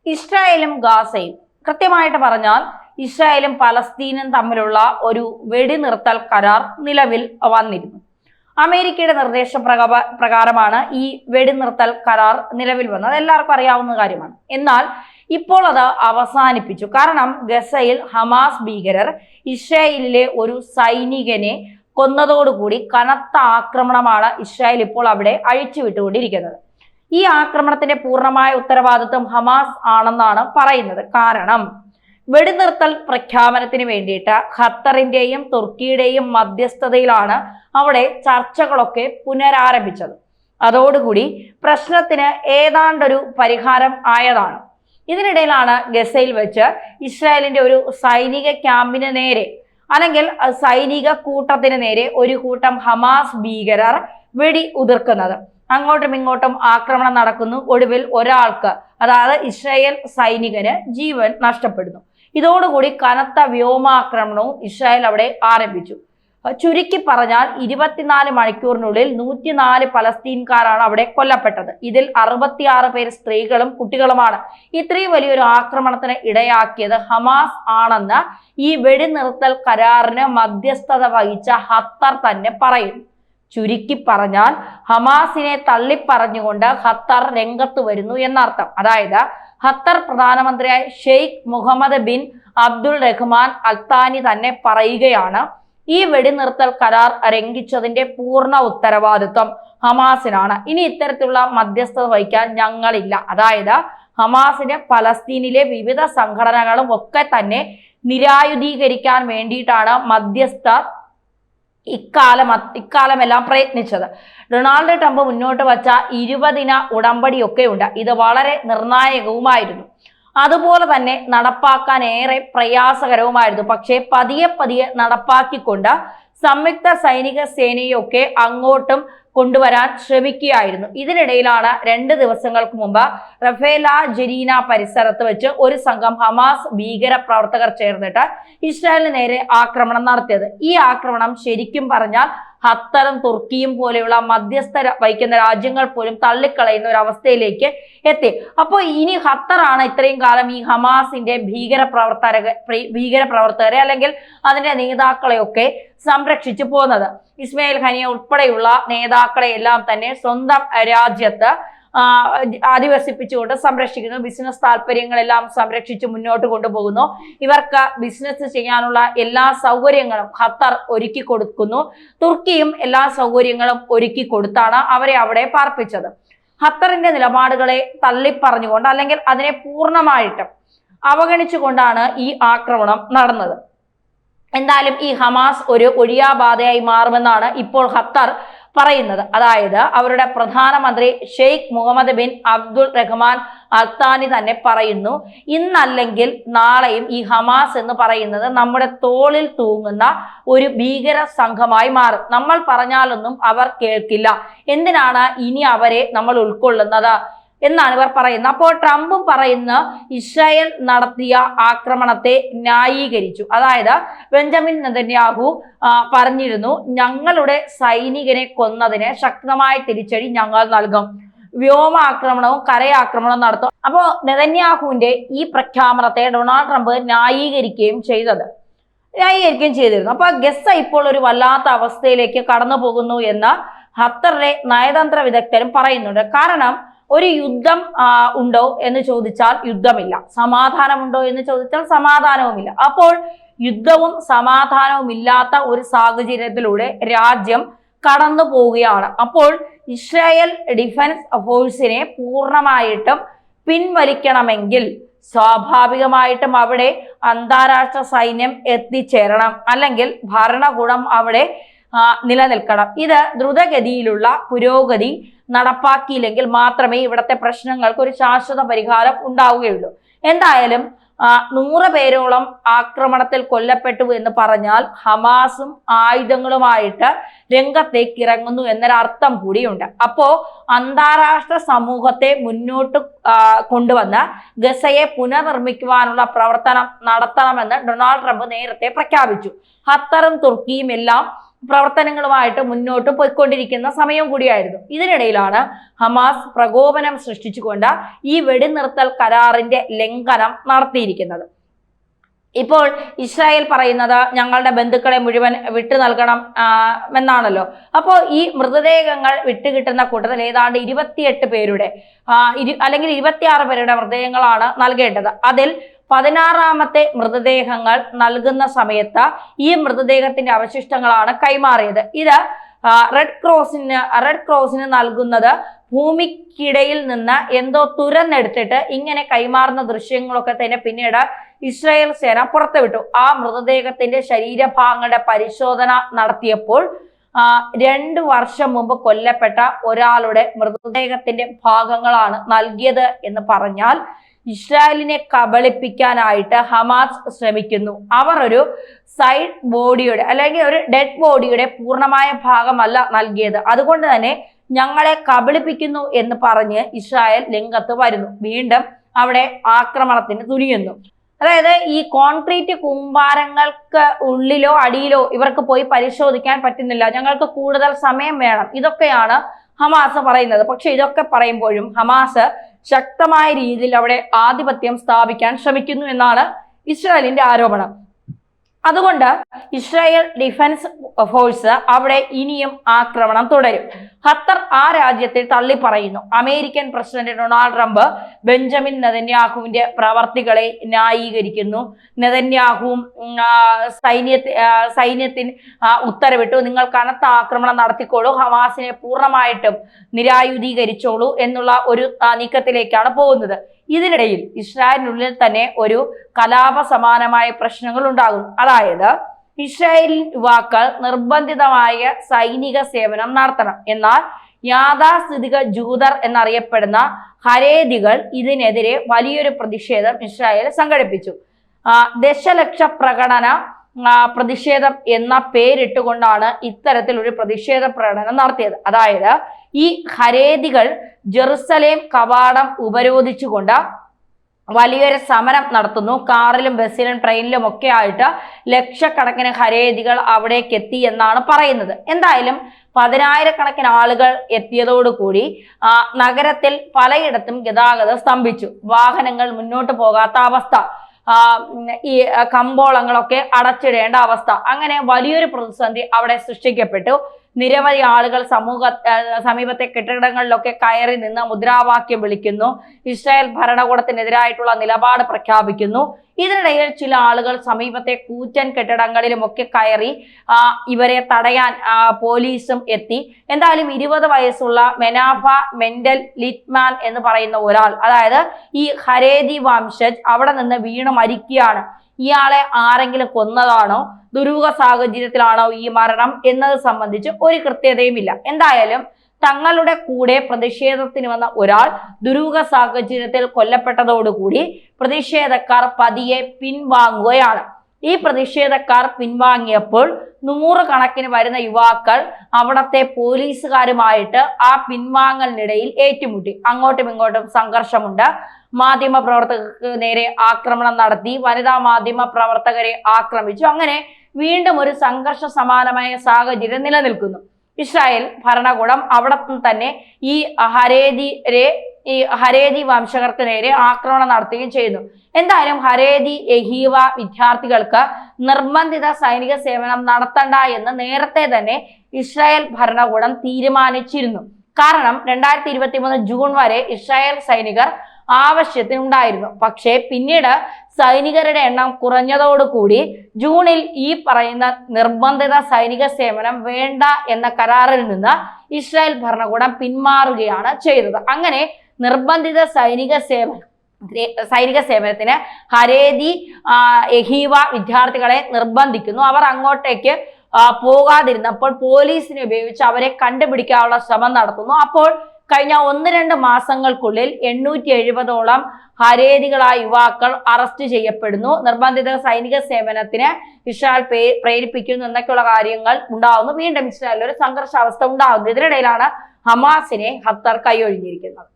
ഇസ്രായേലും ഗാസയും, കൃത്യമായിട്ട് പറഞ്ഞാൽ ഇസ്രായേലും പലസ്തീനും തമ്മിലുള്ള ഒരു വെടിനിർത്തൽ കരാർ നിലവിൽ വന്നിരുന്നു. അമേരിക്കയുടെ പ്രകാരമാണ് ഈ വെടിനിർത്തൽ കരാർ നിലവിൽ വന്നത്. അത് എല്ലാവർക്കും അറിയാവുന്ന കാര്യമാണ്. എന്നാൽ ഇപ്പോൾ അത് അവസാനിപ്പിച്ചു. കാരണം ഗസയിൽ ഹമാസ് ഭീകരർ ഇസ്രായേലിലെ ഒരു സൈനികനെ കൊന്നതോടുകൂടി കനത്ത ആക്രമണമാണ് ഇസ്രായേൽ ഇപ്പോൾ അവിടെ അഴിച്ചുവിട്ടുകൊണ്ടിരിക്കുന്നത്. ഈ ആക്രമണത്തിന്റെ പൂർണ്ണമായ ഉത്തരവാദിത്വം ഹമാസ് ആണെന്നാണ് പറയുന്നത്. കാരണം വെടിനിർത്തൽ പ്രഖ്യാപനത്തിന് വേണ്ടിയിട്ട് ഖത്തറിന്റെയും തുർക്കിയുടെയും മധ്യസ്ഥതയിലാണ് അവിടെ ചർച്ചകളൊക്കെ പുനരാരംഭിച്ചത്. അതോടുകൂടി പ്രശ്നത്തിന് ഏതാണ്ടൊരു പരിഹാരം ആയതാണ്. ഇതിനിടയിലാണ് ഗസയിൽ വെച്ച് ഇസ്രായേലിന്റെ ഒരു സൈനിക ക്യാമ്പിന് നേരെ അല്ലെങ്കിൽ സൈനിക കൂട്ടത്തിന് നേരെ ഒരു കൂട്ടം ഹമാസ് ഭീകരർ വെടി ഉതിർക്കുന്നത്. അങ്ങോട്ടും ഇങ്ങോട്ടും ആക്രമണം നടക്കുന്നു. ഒടുവിൽ ഒരാൾക്ക്, അതായത് ഇസ്രായേൽ സൈനികന് ജീവൻ നഷ്ടപ്പെടുന്നു. ഇതോടുകൂടി കനത്ത വ്യോമാക്രമണവും ഇസ്രായേൽ അവിടെ ആരംഭിച്ചു. ചുരുക്കി പറഞ്ഞാൽ 24 മണിക്കൂറിനുള്ളിൽ 104 പലസ്തീൻകാരാണ് അവിടെ കൊല്ലപ്പെട്ടത്. ഇതിൽ 66 പേര് സ്ത്രീകളും കുട്ടികളുമാണ്. ഇത്രയും വലിയൊരു ആക്രമണത്തിന് ഇടയാക്കിയത് ഹമാസ് ആണെന്ന് ഈ വെടിനിർത്തൽ കരാറിന് മധ്യസ്ഥത വഹിച്ച ഖത്തർ തന്നെ പറയുന്നു. ചുരുക്കി പറഞ്ഞാൽ ഹമാസിനെ തള്ളിപ്പറഞ്ഞുകൊണ്ട് ഖത്തർ രംഗത്ത് വരുന്നു എന്നർത്ഥം. അതായത് ഖത്തർ പ്രധാനമന്ത്രിയായ Sheikh Mohammed bin Abdul Rahman Al Thani തന്നെ പറയുകയാണ്, ഈ വെടിനിർത്തൽ കരാർ ലംഘിച്ചതിന്റെ പൂർണ്ണ ഉത്തരവാദിത്വം ഹമാസിനാണ്. ഇനി ഇത്തരത്തിലുള്ള മധ്യസ്ഥത വഹിക്കാൻ ഞങ്ങളില്ല. അതായത് ഹമാസിന് പലസ്തീനിലെ വിവിധ സംഘടനകളും ഒക്കെ തന്നെ നിരായുധീകരിക്കാൻ വേണ്ടിയിട്ടാണ് മധ്യസ്ഥർ ഇക്കാലമെല്ലാം പ്രയത്നിച്ചത്. ഡൊണാൾഡ് ട്രംപ് മുന്നോട്ട് വച്ച 20 ഉടമ്പടിയൊക്കെ ഉണ്ട്. ഇത് വളരെ നിർണായകവുമായിരുന്നു. അതുപോലെ തന്നെ നടപ്പാക്കാൻ ഏറെ പ്രയാസകരവുമായിരുന്നു. പക്ഷേ പതിയെ നടപ്പാക്കിക്കൊണ്ട് സംയുക്ത സൈനിക സേനയൊക്കെ അങ്ങോട്ടും കൊണ്ടുവരാൻ ശ്രമിക്കുകയായിരുന്നു. ഇതിനിടയിലാണ് 2 ദിവസങ്ങൾക്ക് മുമ്പ് റഫേല ജെരീന പരിസരത്ത് വെച്ച് ഒരു സംഘം ഹമാസ് ഭീകര പ്രവർത്തകർ ചേർന്നിട്ട് ഇസ്രായേലിന് നേരെ ആക്രമണം നടത്തിയത്. ഈ ആക്രമണം ശരിക്കും പറഞ്ഞാൽ ഖത്തറും തുർക്കിയും പോലെയുള്ള മധ്യസ്ഥ വഹിക്കുന്ന രാജ്യങ്ങൾ പോലും തള്ളിക്കളയുന്ന ഒരു അവസ്ഥയിലേക്ക് എത്തി. അപ്പോൾ ഇനി ഖത്തറാണ് ഇത്രയും കാലം ഈ ഹമാസിന്റെ ഭീകരപ്രവർത്തകരെ അല്ലെങ്കിൽ അതിന്റെ നേതാക്കളെയൊക്കെ സംരക്ഷിച്ചു പോകുന്നത്. ഇസ്മായിൽ ഖനിയ ഉൾപ്പെടെയുള്ള നേതാക്കളെ എല്ലാം തന്നെ സ്വന്തം രാജ്യത്ത് അധിവസിപ്പിച്ചുകൊണ്ട് സംരക്ഷിക്കുന്നു. ബിസിനസ് താല്പര്യങ്ങളെല്ലാം സംരക്ഷിച്ച് മുന്നോട്ട് കൊണ്ടുപോകുന്നു. ഇവർക്ക് ബിസിനസ് ചെയ്യാനുള്ള എല്ലാ സൗകര്യങ്ങളും ഖത്തർ ഒരുക്കി കൊടുക്കുന്നു. തുർക്കിയും എല്ലാ സൗകര്യങ്ങളും ഒരുക്കി കൊടുത്താണ് അവരെ അവിടെ പാർപ്പിച്ചത്. ഖത്തറിന്റെ നിലപാടുകളെ തള്ളിപ്പറഞ്ഞുകൊണ്ട് അല്ലെങ്കിൽ അതിനെ പൂർണ്ണമായിട്ടും അവഗണിച്ചുകൊണ്ടാണ് ഈ ആക്രമണം നടന്നത്. എന്തായാലും ഈ ഹമാസ് ഒരു ഒഴിയാബാധയായി മാറുമെന്നാണ് ഇപ്പോൾ ഖത്തർ പറയുന്നത്. അതായത് അവരുടെ പ്രധാനമന്ത്രി Sheikh Mohammed bin Abdul Rahman Al Thani തന്നെ പറയുന്നു, ഇന്നല്ലെങ്കിൽ നാളെയും ഈ ഹമാസ് എന്ന് പറയുന്നത് നമ്മുടെ തോളിൽ തൂങ്ങുന്ന ഒരു ഭീകര സംഘമായി മാറും. നമ്മൾ പറഞ്ഞാലൊന്നും അവർ കേൾക്കില്ല. എന്തിനാണ് ഇനി അവരെ നമ്മൾ ഉൾക്കൊള്ളുന്നത് എന്നാണ് ഇവർ പറയുന്നത്. അപ്പോൾ ട്രംപും പറയുന്ന ഇസ്രായേൽ നടത്തിയ ആക്രമണത്തെ ന്യായീകരിച്ചു. അതായത് ബെഞ്ചമിൻ നെതന്യാഹു പറഞ്ഞിരുന്നു, ഞങ്ങളുടെ സൈനികനെ കൊന്നതിന് ശക്തമായ തിരിച്ചടി ഞങ്ങൾ നൽകും, വ്യോമാക്രമണവും കരയാക്രമണവും നടത്തും. അപ്പോൾ നെതന്യാഹുവിന്റെ ഈ പ്രഖ്യാപനത്തെ ഡൊണാൾഡ് ട്രംപ് ന്യായീകരിക്കുകയും ചെയ്തിരുന്നു. അപ്പൊ ഗസ ഇപ്പോൾ ഒരു വല്ലാത്ത അവസ്ഥയിലേക്ക് കടന്നു പോകുന്നു എന്ന് ഖത്തറിലെ നയതന്ത്ര വിദഗ്ധരും പറയുന്നുണ്ട്. കാരണം ഒരു യുദ്ധം ഉണ്ടോ എന്ന് ചോദിച്ചാൽ യുദ്ധമില്ല, സമാധാനമുണ്ടോ എന്ന് ചോദിച്ചാൽ സമാധാനവുമില്ല. അപ്പോൾ യുദ്ധവും സമാധാനവും ഇല്ലാത്ത ഒരു സാഹചര്യത്തിലൂടെ രാജ്യം കടന്നു പോവുകയാണ്. അപ്പോൾ ഇസ്രായേൽ ഡിഫൻസ് ഫോഴ്സിനെ പൂർണ്ണമായിട്ടും പിൻവലിക്കണമെങ്കിൽ സ്വാഭാവികമായിട്ടും അവിടെ അന്താരാഷ്ട്ര സൈന്യം എത്തിച്ചേരണം, അല്ലെങ്കിൽ ഭരണകൂടം അവിടെ നിലനിൽക്കണം. ഇത് ദ്രുതഗതിയിലുള്ള പുരോഗതി നടപ്പാക്കിയില്ലെങ്കിൽ മാത്രമേ ഇവിടുത്തെ പ്രശ്നങ്ങൾക്ക് ഒരു ശാശ്വത പരിഹാരം ഉണ്ടാവുകയുള്ളൂ. എന്തായാലും 100 പേരോളം ആക്രമണത്തിൽ കൊല്ലപ്പെട്ടു എന്ന് പറഞ്ഞാൽ ഹമാസും ആയുധങ്ങളുമായിട്ട് രംഗത്തേക്ക് ഇറങ്ങുന്നു എന്നൊരർത്ഥം കൂടിയുണ്ട്. അപ്പോ അന്താരാഷ്ട്ര സമൂഹത്തെ മുന്നോട്ട് കൊണ്ടുവന്ന് ഗസയെ പുനർനിർമ്മിക്കുവാനുള്ള പ്രവർത്തനം നടത്തണമെന്ന് ഡൊണാൾഡ് ട്രംപ് നേരത്തെ പ്രഖ്യാപിച്ചു. ഖത്തറും തുർക്കിയും എല്ലാം പ്രവർത്തനങ്ങളുമായിട്ട് മുന്നോട്ട് പോയിക്കൊണ്ടിരിക്കുന്ന സമയം കൂടിയായിരുന്നു. ഇതിനിടയിലാണ് ഹമാസ് പ്രകോപനം സൃഷ്ടിച്ചുകൊണ്ട് ഈ വെടിനിർത്തൽ കരാറിന്റെ ലംഘനം നടത്തിയിരിക്കുന്നത്. ഇപ്പോൾ ഇസ്രായേൽ പറയുന്നത് ഞങ്ങളുടെ ബന്ധുക്കളെ മുഴുവൻ വിട്ടു നൽകണം എന്നാണല്ലോ. അപ്പോൾ ഈ മൃതദേഹങ്ങൾ വിട്ടുകിട്ടുന്ന കൂട്ടത്തിൽ ഏതാണ്ട് 28 പേരുടെ അല്ലെങ്കിൽ 26 പേരുടെ മൃതദേഹങ്ങളാണ് നൽകേണ്ടത്. അതിൽ 16ാമത്തെ മൃതദേഹങ്ങൾ നൽകുന്ന സമയത്ത് ഈ മൃതദേഹത്തിന്റെ അവശിഷ്ടങ്ങളാണ് കൈമാറിയത്. ഇത് റെഡ് ക്രോസിന് നൽകുന്നത് ഭൂമിക്കിടയിൽ നിന്ന് എന്തോ തുരന്നെടുത്തിട്ട് ഇങ്ങനെ കൈമാറുന്ന ദൃശ്യങ്ങളൊക്കെ തന്നെ പിന്നീട് ഇസ്രായേൽ സേന പുറത്തുവിട്ടു. ആ മൃതദേഹത്തിന്റെ ശരീരഭാഗങ്ങളുടെ പരിശോധന നടത്തിയപ്പോൾ 2 വർഷം മുമ്പ് കൊല്ലപ്പെട്ട ഒരാളുടെ മൃതദേഹത്തിന്റെ ഭാഗങ്ങളാണ് നൽകിയത് എന്ന് പറഞ്ഞാൽ ഇസ്രായേലിനെ കബളിപ്പിക്കാനായിട്ട് ഹമാസ് ശ്രമിക്കുന്നു. അവർ ഒരു സൈഡ് ബോഡിയുടെ അല്ലെങ്കിൽ ഒരു ഡെഡ് ബോഡിയുടെ പൂർണ്ണമായ ഭാഗമല്ല നൽകിയത്, അതുകൊണ്ട് തന്നെ ഞങ്ങളെ കബളിപ്പിക്കുന്നു എന്ന് പറഞ്ഞ് ഇസ്രായേൽ രംഗത്ത് വരുന്നു. വീണ്ടും അവിടെ ആക്രമണത്തിന് തുനിയുന്നു. അതായത് ഈ കോൺക്രീറ്റ് കൂമ്പാരങ്ങൾക്ക് ഉള്ളിലോ അടിയിലോ ഇവർക്ക് പോയി പരിശോധിക്കാൻ പറ്റുന്നില്ല, ഞങ്ങൾക്ക് കൂടുതൽ സമയം വേണം, ഇതൊക്കെയാണ് ഹമാസ് പറയുന്നത്. പക്ഷെ ഇതൊക്കെ പറയുമ്പോഴും ഹമാസ് ശക്തമായ രീതിയിൽ അവിടെ ആധിപത്യം സ്ഥാപിക്കാൻ ശ്രമിക്കുന്നു എന്നാണ് ഇസ്രായേലിന്റെ ആരോപണം. അതുകൊണ്ട് ഇസ്രായേൽ ഡിഫൻസ് ഫോഴ്സ് അവിടെ ഇനിയും ആക്രമണം തുടരും. ഖത്തർ ആ രാജ്യത്തെ തള്ളി പറയുന്നു. American president Donald Trump Benjamin നെതന്യാഹുവിന്റെ പ്രവർത്തികളെ ന്യായീകരിക്കുന്നു. നെതന്യാഹുവും സൈന്യത്തിന് ഉത്തരവിട്ടു, നിങ്ങൾ കനത്ത ആക്രമണം നടത്തിക്കോളൂ, ഹമാസിനെ പൂർണ്ണമായിട്ടും നിരായുധീകരിച്ചോളൂ എന്നുള്ള ഒരു നീക്കത്തിലേക്കാണ് പോകുന്നത്. ഇതിനിടയിൽ ഇസ്രായേലിനുള്ളിൽ തന്നെ ഒരു കലാപ സമാനമായ പ്രശ്നങ്ങൾ ഉണ്ടാകും. അതായത് ഇസ്രായേലി യുവാക്കൾ നിർബന്ധിതമായ സൈനിക സേവനം നടത്തണം. എന്നാൽ യാഥാസ്ഥിതിക ജൂതർ എന്നറിയപ്പെടുന്ന ഹരേദികൾ ഇതിനെതിരെ വലിയൊരു പ്രതിഷേധം ഇസ്രായേൽ സംഘടിപ്പിച്ചു. ദശലക്ഷ പ്രതിഷേധം എന്ന പേരിട്ടുകൊണ്ടാണ് ഇത്തരത്തിൽ ഒരു പ്രതിഷേധ പ്രകടനം നടത്തിയത്. അതായത് ഈ ഹരേദികൾ ജെറുസലേം കവാടം ഉപരോധിച്ചുകൊണ്ട് വലിയൊരു സമരം നടത്തുന്നു. കാറിലും ബസ്സിലും ട്രെയിനിലും ഒക്കെ ആയിട്ട് ലക്ഷക്കണക്കിന് ഹരേദികൾ അവിടേക്ക് എത്തി എന്നാണ് പറയുന്നത്. എന്തായാലും 10,000-കണക്കിന് ആളുകൾ എത്തിയതോടുകൂടി നഗരത്തിൽ പലയിടത്തും ഗതാഗതം സ്തംഭിച്ചു. വാഹനങ്ങൾ മുന്നോട്ട് പോകാത്ത അവസ്ഥ, ഈ കമ്പോളങ്ങളൊക്കെ അടച്ചിടേണ്ട അവസ്ഥ, അങ്ങനെ വലിയൊരു പ്രതിസന്ധി അവിടെ സൃഷ്ടിക്കപ്പെട്ടു. നിരവധി ആളുകൾ സമീപത്തെ കെട്ടിടങ്ങളിലൊക്കെ കയറി നിന്ന് മുദ്രാവാക്യം വിളിക്കുന്നു, ഇസ്രായേൽ ഭരണകൂടത്തിനെതിരായിട്ടുള്ള നിലപാട് പ്രഖ്യാപിക്കുന്നു. ഇതിനിടയിൽ ചില ആളുകൾ സമീപത്തെ കൂറ്റൻ കെട്ടിടങ്ങളിലുമൊക്കെ കയറി ഇവരെ തടയാൻ പോലീസും എത്തി. എന്തായാലും 20 വയസ്സുള്ള മെനാഫ മെൻഡൽ ലിറ്റ്മാൻ എന്ന് പറയുന്ന ഒരാൾ, അതായത് ഈ ഹരേദി വംശജ്, അവിടെ നിന്ന് വീണ് മരിക്കുകയാണ്. ഇയാളെ ആരെങ്കിലും കൊന്നതാണോ, ദുരൂഹ സാഹചര്യത്തിലാണോ ഈ മരണം എന്നത് സംബന്ധിച്ച് ഒരു കൃത്യതയുമില്ല. എന്തായാലും തങ്ങളുടെ കൂടെ പ്രതിഷേധത്തിന് വന്ന ഒരാൾ ദുരൂഹ സാഹചര്യത്തിൽ കൊല്ലപ്പെട്ടതോടുകൂടി പ്രതിഷേധക്കാർ പതിയെ പിൻവാങ്ങുകയാണ്. ഈ പ്രതിഷേധക്കാർ പിൻവാങ്ങിയപ്പോൾ 100 കണക്കിന് വരുന്ന യുവാക്കൾ അവിടത്തെ പോലീസുകാരുമായിട്ട് ആ പിൻവാങ്ങലിനിടയിൽ ഏറ്റുമുട്ടി. അങ്ങോട്ടും ഇങ്ങോട്ടും സംഘർഷമുണ്ട്. മാധ്യമ പ്രവർത്തകർക്ക് നേരെ ആക്രമണം നടത്തി, വനിതാ മാധ്യമ പ്രവർത്തകരെ ആക്രമിച്ചു. അങ്ങനെ വീണ്ടും ഒരു സംഘർഷ സമാനമായ സാഹചര്യം നിലനിൽക്കുന്നു. ഇസ്രായേൽ ഭരണകൂടം അവിടെ തന്നെ ഈ ഹരേദി വംശകർക്ക് നേരെ ആക്രമണം നടത്തുകയും ചെയ്യുന്നു. എന്തായാലും ഹരേദി യഹീവ വിദ്യാർത്ഥികൾക്ക് നിർബന്ധിത സൈനിക സേവനം നടത്തണ്ട എന്ന് നേരത്തെ തന്നെ ഇസ്രായേൽ ഭരണകൂടം തീരുമാനിച്ചിരുന്നു. കാരണം 2023 ജൂൺ വരെ ഇസ്രായേൽ സൈനികർ ആവശ്യത്തിനുണ്ടായിരുന്നു. പക്ഷേ പിന്നീട് സൈനികരുടെ എണ്ണം കുറഞ്ഞതോടുകൂടി ജൂണിൽ ഈ പറയുന്ന നിർബന്ധിത സൈനിക സേവനം വേണ്ട എന്ന കരാറിൽ നിന്ന് ഇസ്രായേൽ ഭരണകൂടം പിന്മാറുകയാണ് ചെയ്തത്. അങ്ങനെ നിർബന്ധിത സൈനിക സേവനത്തിന് ഹരേദി യഹീവ വിദ്യാർത്ഥികളെ നിർബന്ധിക്കുന്നു. അവർ അങ്ങോട്ടേക്ക് പോകാതിരുന്നപ്പോൾ പോലീസിനെ ഉപയോഗിച്ച് അവരെ കണ്ടുപിടിക്കാനുള്ള ശ്രമം നടത്തുന്നു. അപ്പോൾ കഴിഞ്ഞ 1-2 മാസങ്ങൾക്കുള്ളിൽ 870ഓളം ഹരേദികളായ യുവാക്കൾ അറസ്റ്റ് ചെയ്യപ്പെടുന്നു. നിർബന്ധിത സൈനിക സേവനത്തിന് ഇസ്രായേൽ പ്രേരിപ്പിക്കുന്നു എന്നൊക്കെയുള്ള കാര്യങ്ങൾ ഉണ്ടാവുന്നു. വീണ്ടും ഇസ്രായേലിൽ ഒരു സംഘർഷാവസ്ഥ ഉണ്ടാകുന്നു. ഇതിനിടയിലാണ് ഹമാസിനെ ഖത്തർ കൈയൊഴിഞ്ഞിരിക്കുന്നത്.